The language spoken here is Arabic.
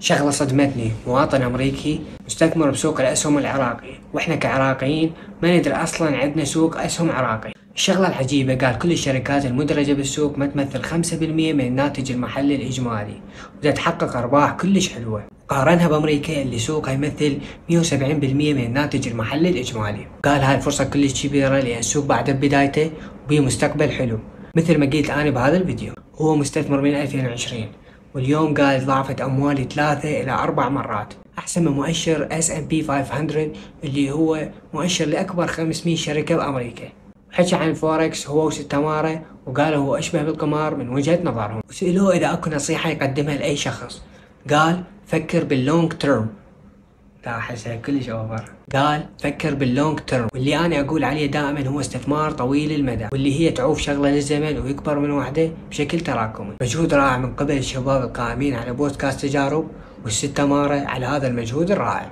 شغلة صدمتني، مواطن أمريكي مستثمر بسوق الأسهم العراقي، وإحنا كعراقيين ما ندري أصلا عندنا سوق أسهم عراقي. الشغلة العجيبة قال كل الشركات المدرجة بالسوق ما تمثل 5% من الناتج المحلي الإجمالي، وتتحقق أرباح كلش حلوة. قارنها بأمريكا اللي سوقها يمثل 170% من الناتج المحلي الإجمالي. قال هاي الفرصة كلش كبيرة لأن السوق بعد بدايته وبيه مستقبل حلو. مثل ما قلت أنا بهذا الفيديو، هو مستثمر من 2020 واليوم قال ضاعفت أموالي 3 إلى 4 مرات، أحسن من مؤشر S&P 500 اللي هو مؤشر لأكبر 500 شركة بأمريكا. حكى عن الفوركس هو وستمارة وقال هو أشبه بالقمار من وجهة نظرهم، وسألوه إذا أكو نصيحة يقدمها لأي شخص، قال فكر باللونج تيرم. لا أحسها كلش أوفر. قال فكر باللونج تيرم، واللي أنا أقول عليه دائما هو استثمار طويل المدى، واللي هي تعوف شغلة للزمن ويكبر من وحده بشكل تراكمي. مجهود رائع من قبل الشباب القائمين على بودكاست تجارب والستمارة على هذا المجهود الرائع.